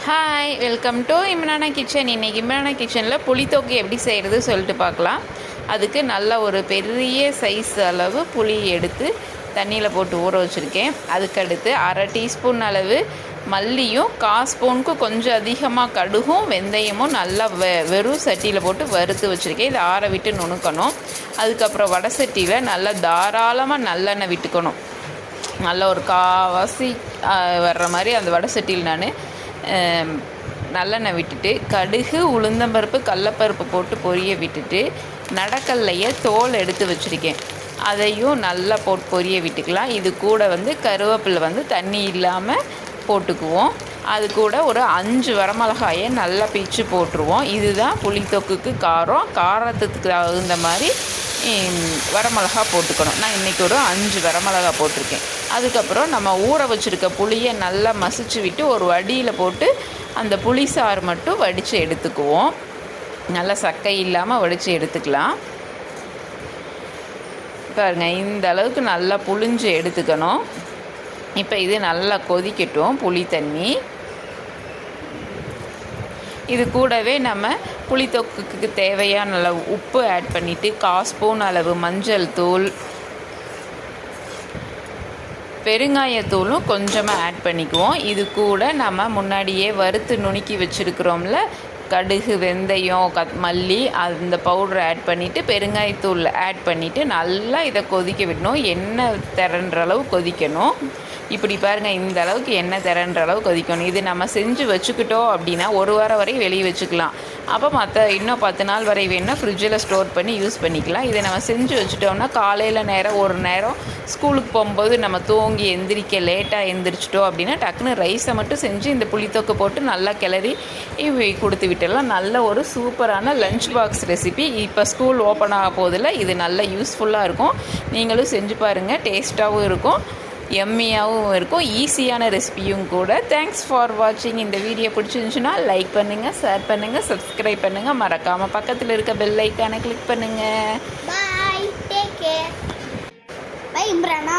Hi, welcome to Imrana kitchen. இன்றைக்கி இம்ரானா கிச்சனில் புளித்தொக்கு எப்படி செய்கிறது சொல்லிட்டு பார்க்கலாம். அதுக்கு நல்ல ஒரு பெரிய சைஸ் அளவு புளி எடுத்து தண்ணியில் போட்டு ஊற வச்சுருக்கேன். அதுக்கடுத்து அரை டீஸ்பூன் அளவு மல்லியும் 1/4 ஸ்பூனுக்கு கொஞ்சம் அதிகமாக கடுகும் வெந்தயமும் நல்லா வெறும் சட்டியில் போட்டு வறுத்து வச்சுருக்கேன். இதை ஆற விட்டு நுணுக்கணும். அதுக்கப்புறம் வடை சட்டியில் நல்லா தாராளமாக நல்லெண்ணெய் விட்டுக்கணும். நல்ல ஒரு காவாசி வர்ற மாதிரி அந்த வடை சட்டியில் நான் நல்லெண்ணெய் விட்டுட்டு கடுகு உளுந்தம்பருப்பு கடலப்பருப்பு போட்டு பொரிய விட்டுட்டு நடக்கல்லையே தோல் எடுத்து வச்சுருக்கேன். அதையும் நல்லா போட்டு பொரிய விட்டுக்கலாம். இது கூட கருவேப்பிலை தண்ணி இல்லாமல் போட்டுக்குவோம். அது கூட ஒரு 5 வரமிளகாயை நல்லா பிச்சு போட்டுருவோம். இதுதான் புளித்தொக்குக்கு காரத்துக்கு தகுந்த மாதிரி வரமிளகா போட்டுக்கணும். நான் இன்றைக்கி ஒரு 5 வரமிளகா போட்டிருக்கேன். அதுக்கப்புறம் நம்ம ஊற வச்சுருக்க புளியை நல்லா மசிச்சு விட்டு ஒரு வடியில் போட்டு அந்த புளி சாறு மட்டும் வடித்து எடுத்துக்குவோம். நல்லா சக்கை இல்லாமல் வடித்து எடுத்துக்கலாம். பாருங்கள், இந்த அளவுக்கு நல்லா புளிஞ்சு எடுத்துக்கணும். இப்போ இது நல்லா கொதிக்கட்டும் புளி தண்ணி. இது கூடவே நம்ம புளித்தொக்குக்கு தேவையான அளவு உப்பு ஆட் பண்ணிவிட்டு 1/4 ஸ்பூன் அளவு மஞ்சள் தூள், பெருங்காயத்தூளும் கொஞ்சமாக ஆட் பண்ணிக்குவோம். இது கூட நம்ம முன்னாடியே வறுத்து நுணுக்கி வச்சுருக்கிறோம்ல கடுகு வெந்தயம் மல்லி, அந்த பவுடரை ஆட் பண்ணிவிட்டு பெருங்காயத்தூள் ஆட் பண்ணிவிட்டு நல்லா இதை கொதிக்க விடணும். எண்ணெய் திரண்டுற அளவு கொதிக்கணும். இப்படி பாருங்கள், இந்த அளவுக்கு எண்ணெய் திரண்டுற அளவு கொதிக்கணும். இது நம்ம செஞ்சு வச்சுக்கிட்டோம் அப்படின்னா 1 வாரம் வரை வெளியே வச்சுக்கலாம். அப்போ இன்னும் 10 நாள் வரை வேணுன்னா ஃப்ரிட்ஜில் ஸ்டோர் பண்ணி யூஸ் பண்ணிக்கலாம். இதை நம்ம செஞ்சு வச்சுட்டோம்னா காலையில் ஒரு நேரம் ஸ்கூலுக்கு போகும்போது நம்ம தூங்கி எந்திரிக்க லேட்டாக எந்திரிச்சிட்டோம் அப்படின்னா டக்குன்னு ரைஸை மட்டும் செஞ்சு இந்த புளித்தொக்கு போட்டு நல்லா கிளறி கொடுத்து விட்டுடலாம். நல்ல ஒரு சூப்பரான லஞ்ச் பாக்ஸ் ரெசிபி. இப்போ ஸ்கூல் ஓப்பன் ஆக போதில் இது நல்லா யூஸ்ஃபுல்லாக இருக்கும். நீங்களும் செஞ்சு பாருங்கள். டேஸ்ட்டாகவும் இருக்கும், எம்மியாகவும் இருக்கும், ஈஸியான ரெசிபியும் கூட. தேங்க்ஸ் ஃபார் வாட்சிங். இந்த வீடியோ பிடிச்சிருந்துச்சுன்னா லைக் பண்ணுங்கள், ஷேர் பண்ணுங்கள், சப்ஸ்கிரைப் பண்ணுங்கள். மறக்காமல் பக்கத்தில் இருக்க பெல் ஐக்கானை கிளிக் பண்ணுங்கள். பாய், டேக் கேர். பை இம்ரானா.